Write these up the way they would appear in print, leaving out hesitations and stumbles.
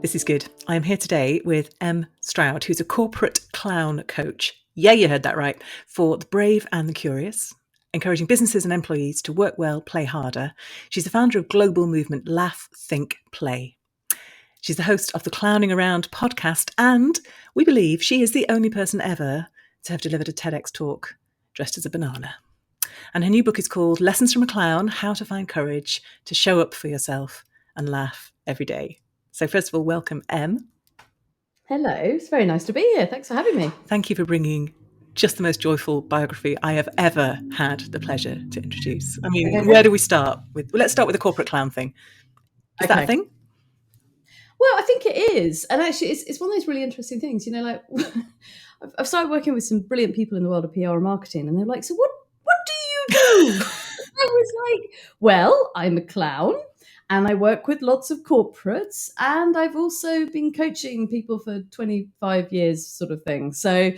This is good. I am here today with Em Stroud, who's a corporate clown coach. Yeah, you heard that right. For the brave and the curious, encouraging businesses and employees to work well, play harder. She's the founder of global movement Laugh, Think, Play. She's the host of the Clowning Around podcast, and we believe she is the only person ever to have delivered a TEDx talk dressed as a banana. And her new book is called Lessons from a Clown: How to Find Courage to Show Up for Yourself and Laugh Every Day. So first of all, welcome, Em. Hello, it's very nice to be here. Thanks for having me. Thank you for bringing just the most joyful biography I have ever had the pleasure to introduce. I mean, where do we start with? Well, let's start with the corporate clown thing. Is that a thing? Well, I think it is. And actually, it's one of those really interesting things. You know, like I've started working with some brilliant people in the world of PR and marketing, and they're like, so what do you do? I was like, well, I'm a clown. And I work with lots of corporates, and I've also been coaching people for 25 years, sort of thing. So,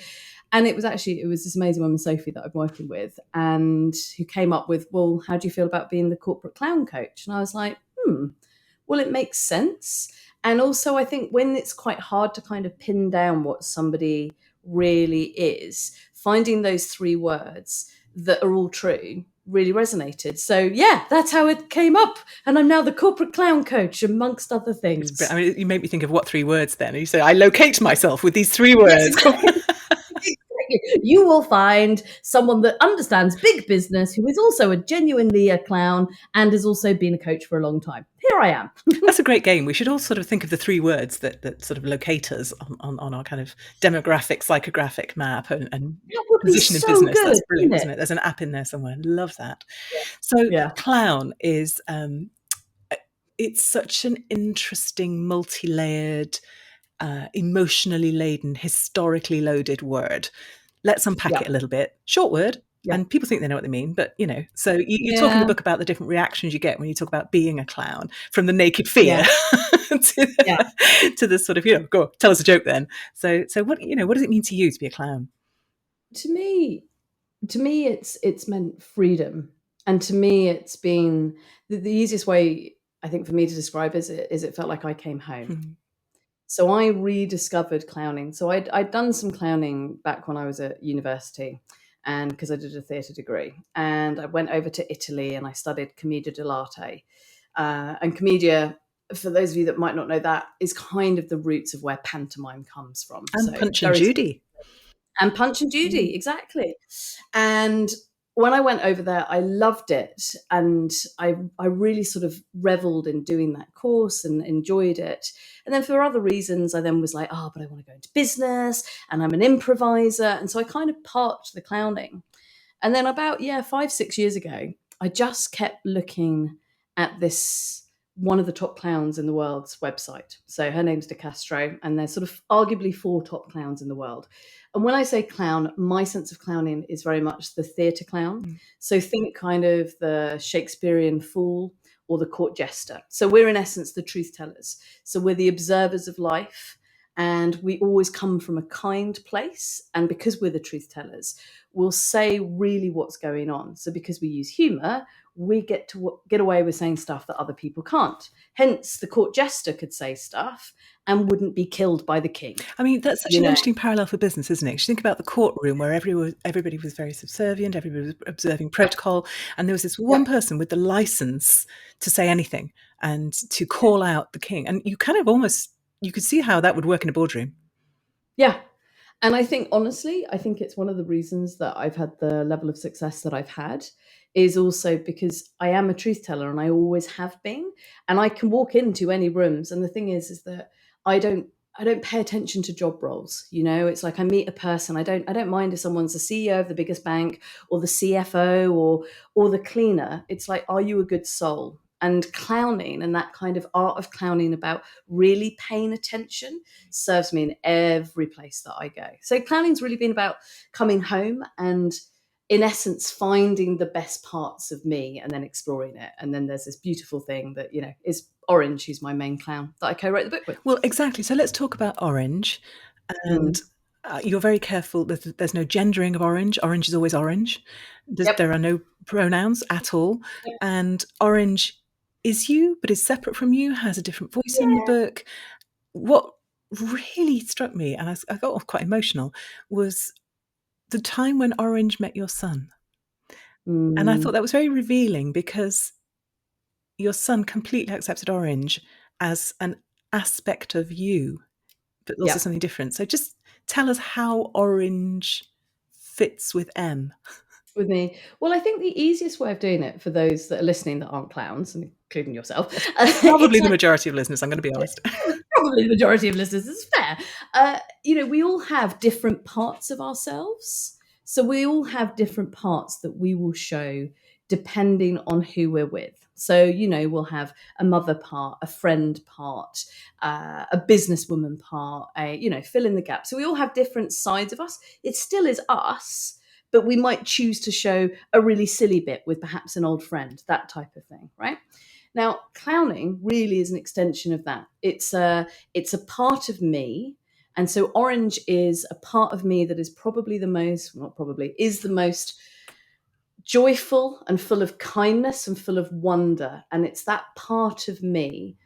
and it was this amazing woman, Sophie, that I'm working with, and who came up with, well, how do you feel about being the corporate clown coach? And I was like, well, it makes sense. And also, I think when it's quite hard to kind of pin down what somebody really is, finding those three words that are all true really resonated. So yeah, that's how it came up. And I'm now the corporate clown coach, amongst other things. I mean, you make me think of what three words then? You say, I locate myself with these three words. Yes, you will find someone that understands big business, who is also genuinely a clown and has also been a coach for a long time. Here I am. That's a great game. We should all sort of think of the three words that sort of locate us on our kind of demographic, psychographic map and position in business. Good, that's brilliant, isn't it? There's an app in there somewhere. Love that. Yeah. So clown is, it's such an interesting, multi-layered, emotionally laden, historically loaded word. Let's unpack it a little bit. Short word. Yeah. And people think they know what they mean, but you know, so you talk in the book about the different reactions you get when you talk about being a clown, from the naked fear to the sort of, go tell us a joke then. So what does it mean to you to be a clown? To me, it's meant freedom, and to me, it's been the easiest way, I think, for me to describe is it felt like I came home. Mm-hmm. So I rediscovered clowning. So I'd done some clowning back when I was at university, and because I did a theatre degree, and I went over to Italy and I studied commedia dell'arte. And commedia, for those of you that might not know, that is kind of the roots of where pantomime comes from. And so Punch and Judy. And Punch and Judy, exactly. And when I went over there, I loved it. And I really sort of reveled in doing that course and enjoyed it. And then for other reasons, I then was like, but I want to go into business and I'm an improviser. And so I kind of parked the clowning. And then about, 5-6 years ago, I just kept looking at this, one of the top clowns in the world's website. So her name's De Castro, and there's sort of arguably 4 top clowns in the world. And when I say clown, my sense of clowning is very much the theatre clown. Mm. So think kind of the Shakespearean fool or the court jester. So we're in essence the truth tellers. So we're the observers of life, and we always come from a kind place. And because we're the truth tellers, we'll say really what's going on. So because we use humour, we get to get away with saying stuff that other people can't. Hence, the court jester could say stuff and wouldn't be killed by the king. I mean, that's such an interesting parallel for business, isn't it? You think about the courtroom where everybody was very subservient, everybody was observing protocol, and there was this one person with the license to say anything and to call out the king. And you kind of you could see how that would work in a boardroom. Yeah. And I think, honestly, it's one of the reasons that I've had the level of success that I've had is also because I am a truth teller, and I always have been, and I can walk into any rooms. And the thing is that I don't pay attention to job roles. It's like I meet a person. I don't mind if someone's the CEO of the biggest bank or the CFO or the cleaner. It's like, are you a good soul? And clowning and that kind of art of clowning about really paying attention serves me in every place that I go. So clowning's really been about coming home and, in essence, finding the best parts of me and then exploring it. And then there's this beautiful thing that, is Orange, who's my main clown that I co-wrote the book with. Well, exactly. So let's talk about Orange. And you're very careful. There's no gendering of Orange. Orange is always Orange. There are no pronouns at all. Yep. And Orange is you, but is separate from you, has a different voice in the book. what really struck me, and I got quite emotional, was the time when Orange met your son. And I thought Mm, that was very revealing because your son completely accepted Orange as an aspect of you, but also yep. something different. So just tell us how Orange fits with Em. With me. Well, I think the easiest way of doing it for those that are listening that aren't clowns, and including yourself, That's probably it's the majority of listeners, I'm going to be honest. probably the majority of listeners is fair. We all have different parts of ourselves. So we all have different parts that we will show depending on who we're with. So, we'll have a mother part, a friend part, a businesswoman part, fill in the gap. So we all have different sides of us. It still is us, but we might choose to show a really silly bit with perhaps an old friend, that type of thing, right? Now, clowning really is an extension of that. It's a part of me. And so Orange is a part of me that is probably the most, not probably, is the most joyful and full of kindness and full of wonder. And it's that part of me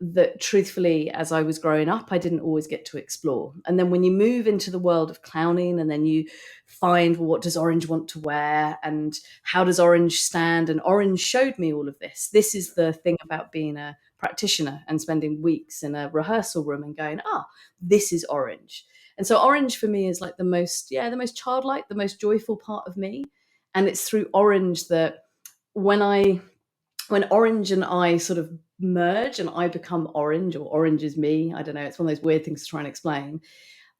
that, truthfully, as I was growing up, I didn't always get to explore. And then when you move into the world of clowning and then you find, well, what does Orange want to wear and how does Orange stand? And Orange showed me all of this. This is the thing about being a practitioner and spending weeks in a rehearsal room and going, this is Orange. And so Orange for me is like the most childlike, the most joyful part of me. And it's through Orange that when Orange and I sort of merge and I become Orange, or Orange is me, I don't know, it's one of those weird things to try and explain.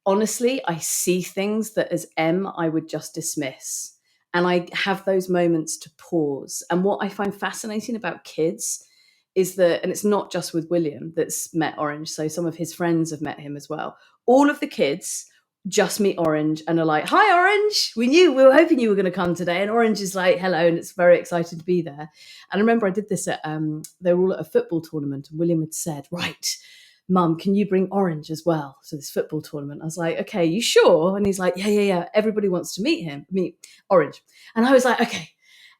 Honestly, I see things that as Em I would just dismiss. And I have those moments to pause. And what I find fascinating about kids is that, and it's not just with William that's met Orange, so some of his friends have met him as well. All of the kids just meet Orange and are like, "Hi, Orange. We were hoping you were going to come today." And Orange is like, "Hello," and it's very excited to be there. And I remember I did this at they were all at a football tournament, and William had said, "Right, Mum, can you bring Orange as well to this football tournament?" I was like, "Okay, you sure?" And he's like, "Yeah. Everybody wants to meet Orange." And I was like, "Okay."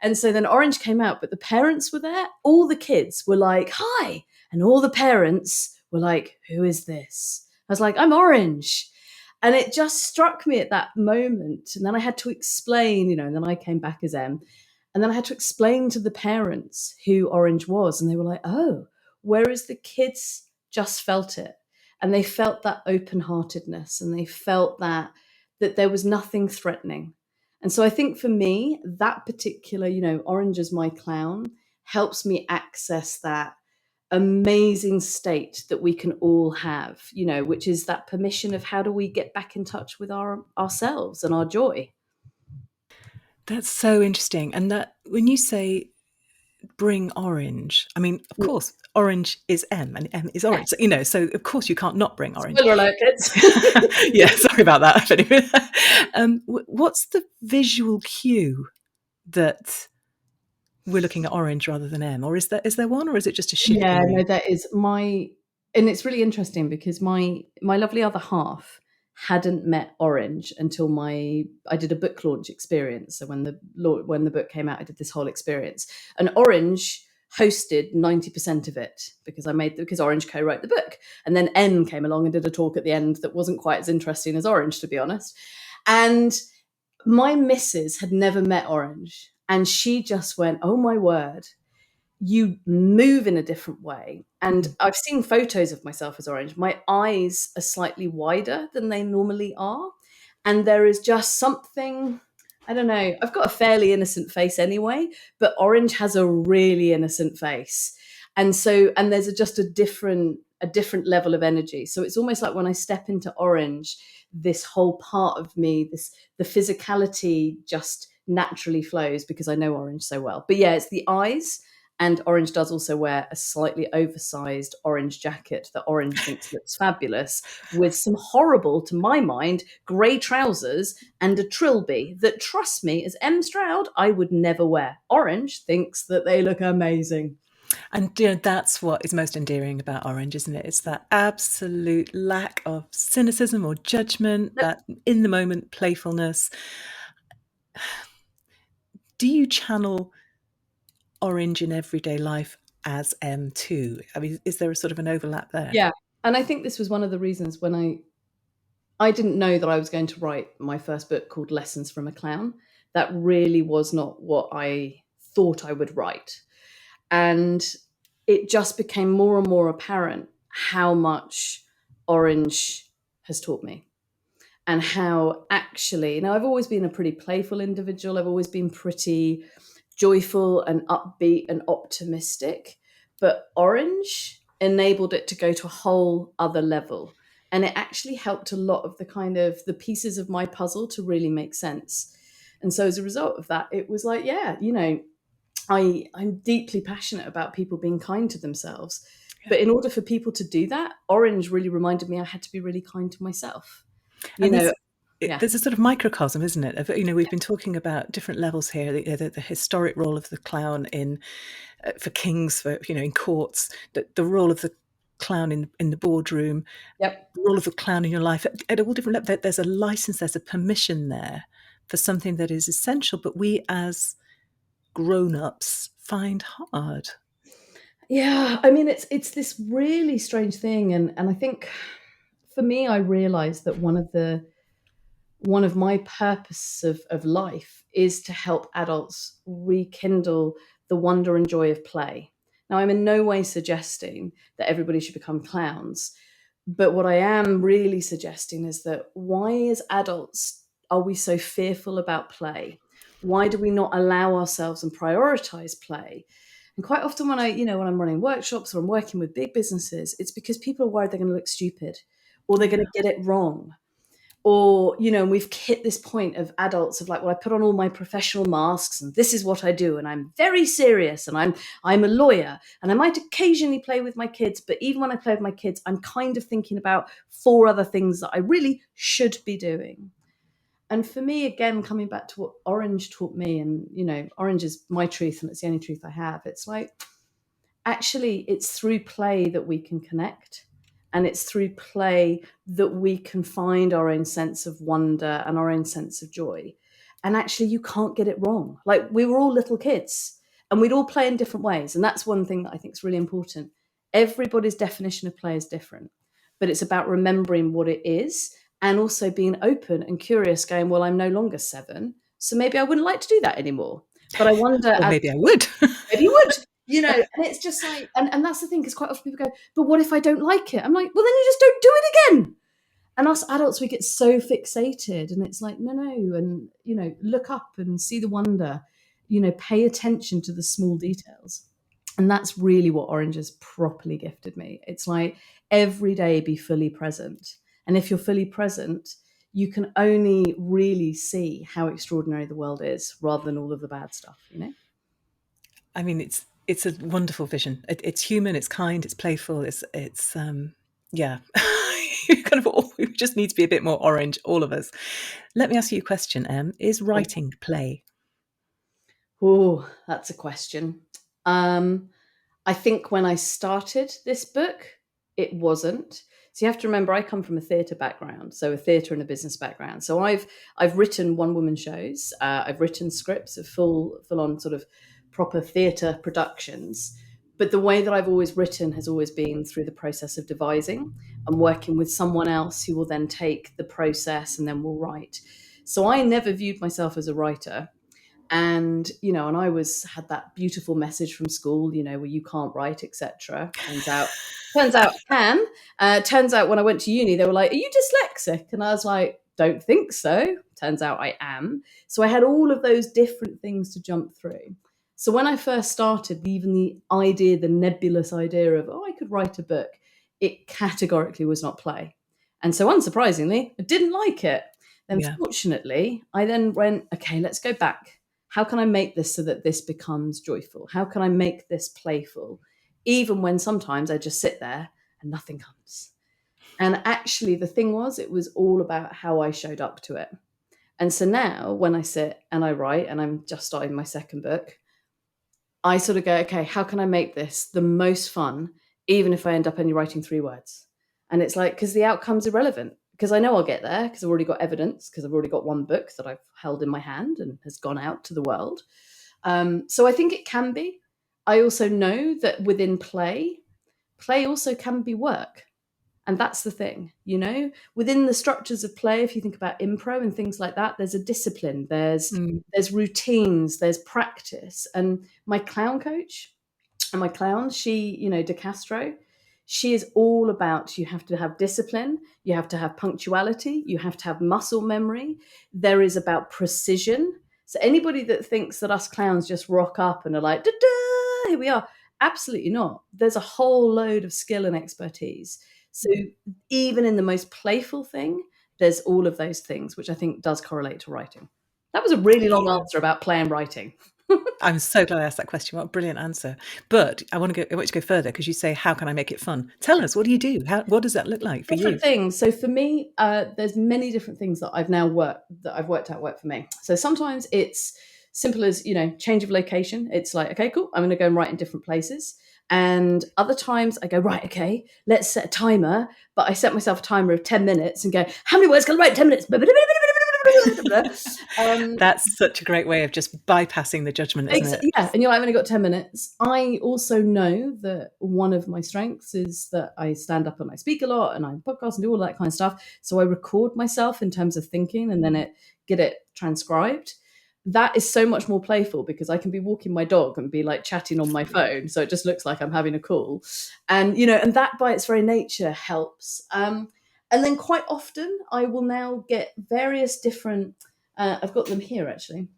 And so then Orange came out, but the parents were there. All the kids were like, "Hi," and all the parents were like, "Who is this?" I was like, "I'm Orange." And it just struck me at that moment. And then I had to explain, and then I came back as Em. And then I had to explain to the parents who Orange was. And they were like, "Oh," whereas the kids just felt it. And they felt that open heartedness and they felt that there was nothing threatening. And so I think for me, that particular, Orange as my clown helps me access that amazing state that we can all have, which is that permission of how do we get back in touch with ourselves and our joy. That's so interesting. And that when you say bring Orange, I mean, of Yeah. course, Orange is M and M is Orange. So of course you can't not bring Orange. Spoiler alert, kids. Yeah, sorry about that. Anyway, what's the visual cue that we're looking at Orange rather than M, or is there one, or is it just a shift Yeah, in no, you? that is and it's really interesting because my lovely other half hadn't met Orange until I did a book launch experience. So when the book came out, I did this whole experience, and Orange hosted 90% of it because Orange co-wrote the book, and then N came along and did a talk at the end that wasn't quite as interesting as Orange, to be honest. And my missus had never met Orange, and she just went, "Oh my word, you move in a different way." And Mm. I've seen photos of myself as Orange. My eyes are slightly wider than they normally are. And there is just something, I don't know, I've got a fairly innocent face anyway, but Orange has a really innocent face. And there's just a different level of energy. So it's almost like when I step into Orange, this whole part of me, the physicality just naturally flows because I know Orange so well. But yeah, it's the eyes. And Orange does also wear a slightly oversized orange jacket that Orange thinks looks fabulous, with some horrible, to my mind, grey trousers and a trilby that, trust me, as Em Stroud, I would never wear. Orange thinks that they look amazing. And that's what is most endearing about Orange, isn't it? It's that absolute lack of cynicism or judgment, that in the moment playfulness. Do you channel Orange in everyday life as M too? I mean, is there a sort of an overlap there? Yeah. And I think this was one of the reasons when I didn't know that I was going to write my first book called Lessons from a Clown. That really was not what I thought I would write. And it just became more and more apparent how much Orange has taught me. And how actually, now I've always been a pretty playful individual. I've always been pretty joyful and upbeat and optimistic. But Orange enabled it to go to a whole other level. And it actually helped a lot of the kind of the pieces of my puzzle to really make sense. And so as a result of that, it was like, yeah, I'm deeply passionate about people being kind to themselves. Yeah. But in order for people to do that, Orange really reminded me I had to be really kind to myself. There's a sort of microcosm, isn't it? We've been talking about different levels here. The historic role of the clown for kings, in courts. The role of the clown in the boardroom. Yep. The role of the clown in your life at all different levels. There's a license. There's a permission there for something that is essential, but we as grown-ups find hard. Yeah, I mean, it's this really strange thing, and I think for me, I realized that one of my purposes of life is to help adults rekindle the wonder and joy of play. Now, I'm in no way suggesting that everybody should become clowns, but what I am really suggesting is that why, as adults, are we so fearful about play? Why do we not allow ourselves and prioritize play? And quite often when when I'm running workshops or I'm working with big businesses, it's because people are worried they're going to look stupid or they're going to get it wrong. Or, we've hit this point of adults of like, well, I put on all my professional masks and this is what I do. And I'm very serious and I'm a lawyer and I might occasionally play with my kids. But even when I play with my kids, I'm kind of thinking about 4 other things that I really should be doing. And for me, again, coming back to what Orange taught me, and, Orange is my truth and it's the only truth I have. It's like, actually, it's through play that we can connect. And it's through play that we can find our own sense of wonder and our own sense of joy. And actually, you can't get it wrong. Like, we were all little kids and we'd all play in different ways. And that's one thing that I think is really important. Everybody's definition of play is different, but it's about remembering what it is and also being open and curious, going, well, I'm no longer 7, so maybe I wouldn't like to do that anymore. But I wonder... Or maybe I would. Maybe you would. And it's just like, and that's the thing, because quite often people go, but what if I don't like it? I'm like, well, then you just don't do it again. And us adults, we get so fixated, and it's like, no. And, look up and see the wonder, pay attention to the small details. And that's really what Orange has properly gifted me. It's like every day be fully present. And if you're fully present, you can only really see how extraordinary the world is rather than all of the bad stuff, I mean, it's a wonderful vision. It's human, it's kind, it's playful. It's yeah. Kind of all, we just need to be a bit more Orange, all of us. Let me ask you a question, Em. Is writing play? Oh, that's a question. I think when I started this book, it wasn't. So you have to remember, I come from a theatre background, so a theatre and a business background. So I've written one-woman shows. I've written scripts of full-on sort of proper theatre productions. But the way that I've always written has always been through the process of devising and working with someone else who will then take the process and then will write. So I never viewed myself as a writer. And and I had that beautiful message from school, where you can't write, etc. Turns out I can. Turns out when I went to uni, they were like, are you dyslexic? And I was like, don't think so. Turns out I am. So I had all of those different things to jump through. So when I first started, even the nebulous idea of, I could write a book, it categorically was not play. And so unsurprisingly, I didn't like it. And fortunately, I then went, okay, let's go back. How can I make this so that this becomes joyful? How can I make this playful? Even when sometimes I just sit there and nothing comes. And actually, the thing was, it was all about how I showed up to it. And so now when I sit and I write, and I'm just starting my second book, I sort of go, okay, how can I make this the most fun, even if I end up only writing 3 words? And it's like, because the outcome's irrelevant. Because I know I'll get there, because I've already got evidence, because I've already got one book that I've held in my hand and has gone out to the world. So I think it can be. I also know that within play also can be work. And that's the thing, within the structures of play, if you think about improv and things like that, there's a discipline, there's routines, there's practice. And my clown coach and my clown, she, De Castro, she is all about, you have to have discipline, you have to have punctuality, you have to have muscle memory. There is about precision. So anybody that thinks that us clowns just rock up and are like, da-da, here we are, absolutely not. There's a whole load of skill and expertise. So even in the most playful thing, there's all of those things, which I think does correlate to writing. That was a really long answer about play and writing. I'm so glad I asked that question. What a brilliant answer. But I want to go further, because you say, how can I make it fun? Tell us, what do you do? What does that look like for you? Different things. So for me, there's many different things that I've worked out work for me. So sometimes it's simple as, change of location. It's like, okay, cool, I'm going to go and write in different places. And other times I go, right, okay, let's set a timer. But I set myself a timer of 10 minutes and go, how many words can I write in 10 minutes? That's such a great way of just bypassing the judgment, isn't it? Yeah, and you're like, I've only got 10 minutes. I also know that one of my strengths is that I stand up and I speak a lot and I podcast and do all that kind of stuff. So I record myself in terms of thinking and then get it transcribed. That is so much more playful because I can be walking my dog and be like chatting on my phone. So it just looks like I'm having a call. And, and that by its very nature helps. And then quite often I will now get various different, I've got them here actually.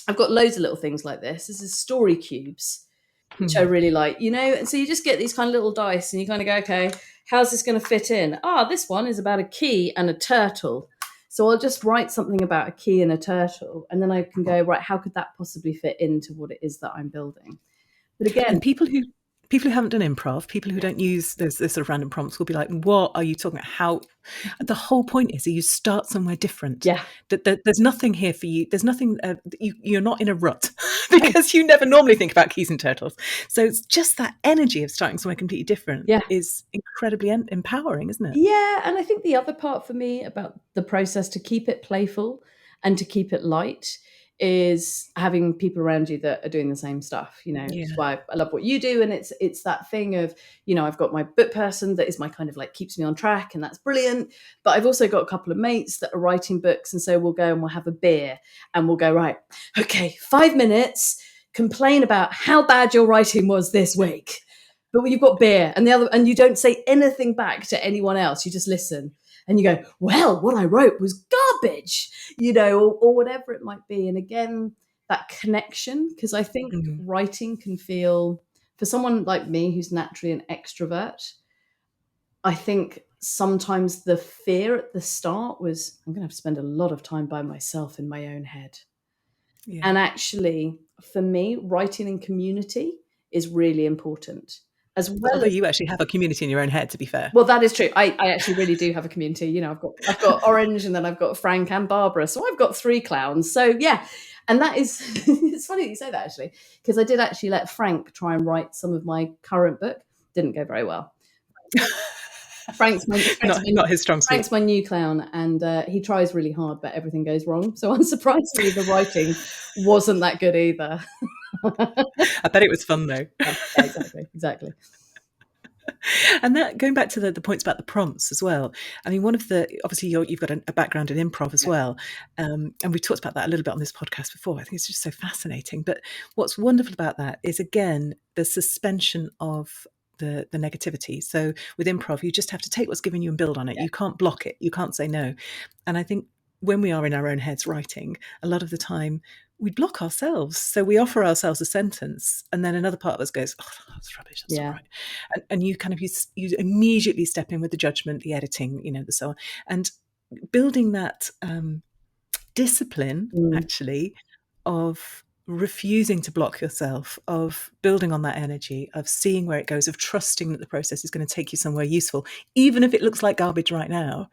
I've got loads of little things like this. This is story cubes, which I really like, and so you just get these kind of little dice and you kind of go, okay, how's this going to fit in? This one is about a key and a turtle. So I'll just write something about a key and a turtle, and then I can go, right, how could that possibly fit into what it is that I'm building? But again, and people who haven't done improv, people who don't use those sort of random prompts will be like, what are you talking about? How? The whole point is that you start somewhere different. Yeah. That there's nothing here for you. There's nothing, you're not in a rut because you never normally think about keys and turtles. So it's just that energy of starting somewhere completely different is incredibly empowering, isn't it? Yeah. And I think the other part for me about the process to keep it playful and to keep it light is having people around you that are doing the same stuff, That's why I love what you do. And it's that thing of, I've got my book person that is my kind of like keeps me on track, and that's brilliant. But I've also got a couple of mates that are writing books. And so we'll go and we'll have a beer and we'll go, right, okay, 5 minutes, complain about how bad your writing was this week. But when you've got beer and you don't say anything back to anyone else, you just listen. And you go, well, what I wrote was garbage, or whatever it might be. And again, that connection, because I think writing can feel, for someone like me who's naturally an extrovert, I think sometimes the fear at the start was, I'm going to have to spend a lot of time by myself in my own head. Yeah. And actually, for me, writing in community is really important. Although you actually have a community in your own head, to be fair. Well, that is true. I actually really do have a community. I've got Orange, and then I've got Frank and Barbara. So I've got 3 clowns. So yeah, and that is it's funny that you say that actually, because I did actually let Frank try and write some of my current book. Didn't go very well. Frank's not his strong suit. Frank's my new clown, and he tries really hard, but everything goes wrong. So unsurprisingly, the writing wasn't that good either. I bet it was fun though. Yeah, exactly. And that, going back to the points about the prompts as well. I mean, one of the, obviously you've got a background in improv as well. And we've talked about that a little bit on this podcast before. I think it's just so fascinating. But what's wonderful about that is, again, the suspension of the negativity. So with improv, you just have to take what's given you and build on it. You can't block it. You can't say no. And I think when we are in our own heads writing, a lot of the time we block ourselves. So we offer ourselves a sentence, and then another part of us goes, oh, that's rubbish, that's all right. And you kind of, you immediately step in with the judgment, the editing, the so on. And building that discipline, actually, of refusing to block yourself, of building on that energy, of seeing where it goes, of trusting that the process is going to take you somewhere useful, even if it looks like garbage right now.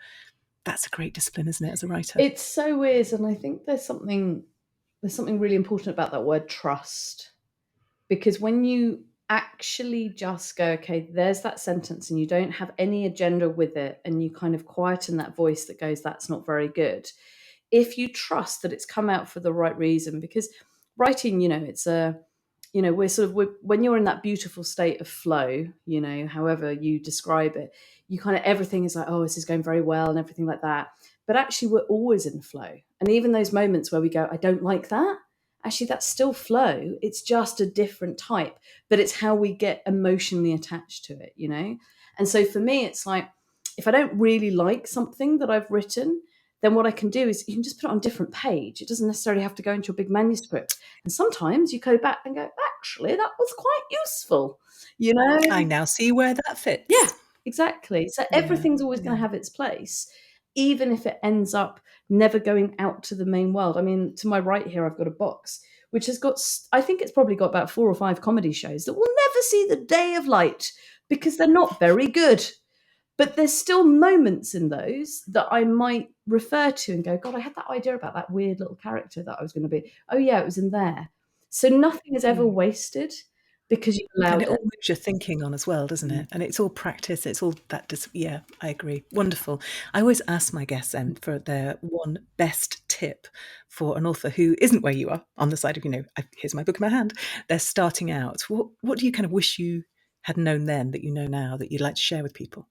That's a great discipline, isn't it, as a writer? It so is. And I think there's something really important about that word trust, because when you actually just go, okay, there's that sentence, and you don't have any agenda with it, and you kind of quieten that voice that goes, that's not very good. If you trust that it's come out for the right reason, because writing, it's a we're sort of, when you're in that beautiful state of flow, however you describe it, you kind of, everything is like, oh, this is going very well and everything like that. But actually, we're always in flow. And even those moments where we go, I don't like that, actually, that's still flow. It's just a different type, but it's how we get emotionally attached to it, And so for me, it's like, if I don't really like something that I've written, then what I can do is you can just put it on a different page. It doesn't necessarily have to go into a big manuscript. And sometimes you go back and go, actually, that was quite useful, I now see where that fits. Yeah, exactly. So everything's always going to have its place, even if it ends up never going out to the main world. I mean, to my right here, I've got a box which has got, I think it's probably got about 4 or 5 comedy shows that will never see the day of light because they're not very good. But there's still moments in those that I might refer to and go, God, I had that idea about that weird little character that I was going to be. Oh, yeah, it was in there. So nothing is ever wasted because you allowed And it. it all moves your thinking on as well, doesn't it? And it's all practice. It's all that. Yeah, I agree. Wonderful. I always ask my guests for their one best tip for an author who isn't where you are, on the side of, here's my book in my hand. They're starting out. What do you kind of wish you had known then that you know now that you'd like to share with people?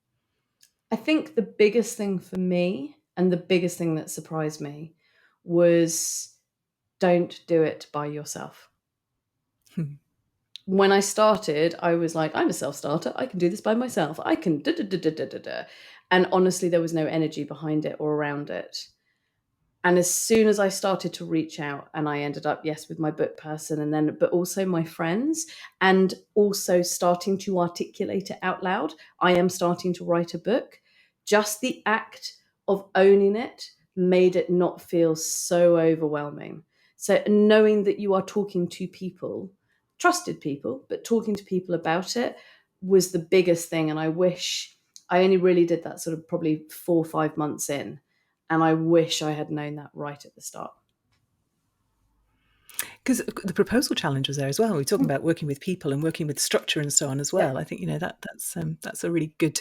I think the biggest thing for me, and the biggest thing that surprised me, was don't do it by yourself. When I started, I was like, I'm a self-starter. I can do this by myself. I can da-da-da-da-da-da. And honestly, there was no energy behind it or around it. And as soon as I started to reach out, and I ended up, yes, with my book person, but also my friends, and also starting to articulate it out loud, I am starting to write a book. Just the act of owning it made it not feel so overwhelming. So knowing that you are talking to people, trusted people, but talking to people about it was the biggest thing. And I wish I only really did that sort of probably 4 or 5 months in. And I wish I had known that right at the start. Because the proposal challenge was there as well. We're talking about working with people and working with structure and so on as well. I think that's a really good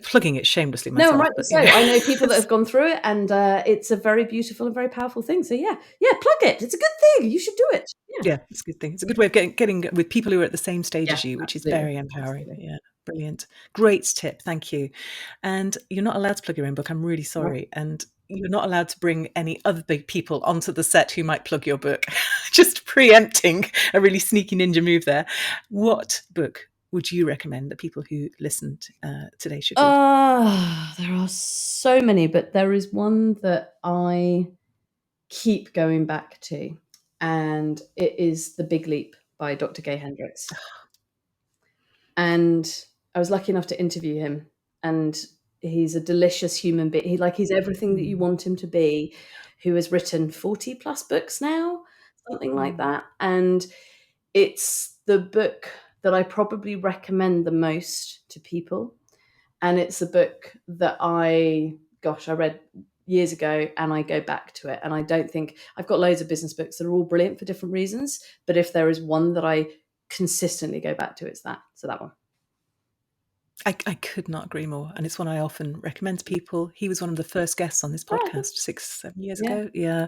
plugging it shamelessly myself. No, rightly so. I know people that have gone through it, and it's a very beautiful and very powerful thing. So yeah, plug it. It's a good thing. You should do it. Yeah, it's a good thing. It's a good way of getting with people who are at the same stage as you, which is very empowering. Absolutely. Yeah, brilliant. Great tip. Thank you. And you're not allowed to plug your own book. I'm really sorry. And you're not allowed to bring any other big people onto the set who might plug your book. Just preempting a really sneaky ninja move there. What book would you recommend that people who listened today should read? There are so many, but there is one that I keep going back to, and it is The Big Leap by Dr. Gay Hendricks. And I was lucky enough to interview him, and he's a delicious human being. He's everything that you want him to be, who has written 40 plus books now, something like that. And it's the book that I probably recommend the most to people. And it's a book that I read years ago, and I go back to it. And I don't think I've got loads of business books that are all brilliant for different reasons. But if there is one that I consistently go back to, it's that. So that one. I could not agree more. And it's one I often recommend to people. He was one of the first guests on this podcast 6-7 years ago. Yeah.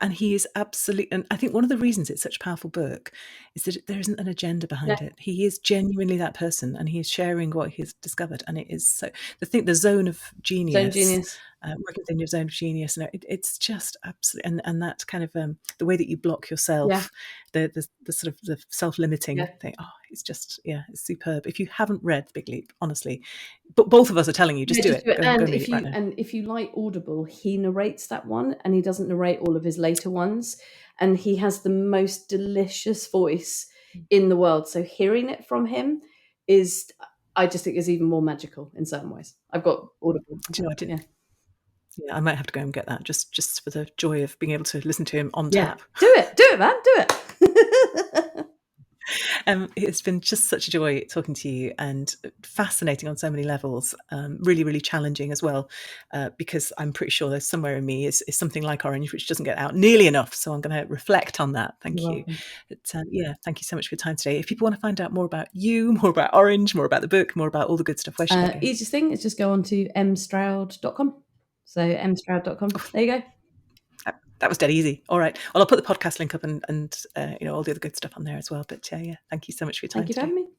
And he is absolutely, and I think one of the reasons it's such a powerful book is that there isn't an agenda behind it. He is genuinely that person, and he is sharing what he's discovered. And it is so, the zone of genius. Working within your zone of genius, and it's just absolutely, and that kind of the way that you block yourself, the sort of the self-limiting thing. Oh, it's just it's superb. If you haven't read The Big Leap, honestly, but both of us are telling you, just do it. Go and read it right now. And if you like Audible, he narrates that one, and he doesn't narrate all of his later ones, and he has the most delicious voice in the world. So hearing it from him is, I just think, is even more magical in certain ways. I've got Audible. Do you know, I didn't. Yeah, I might have to go and get that just for the joy of being able to listen to him on tap. Do it, man, do it. It's been just such a joy talking to you, and fascinating on so many levels. Really, really challenging as well, because I'm pretty sure there's somewhere in me is something like Orange, which doesn't get out nearly enough. So I'm going to reflect on that. Thank you. But, thank you so much for your time today. If people want to find out more about you, more about Orange, more about the book, more about all the good stuff, where should they go? Easiest thing is just go on to emstroud.com. So emstroud.com. There you go. That was dead easy. All right. Well, I'll put the podcast link up and all the other good stuff on there as well. But yeah, thank you so much for your time Thank you for today. having me.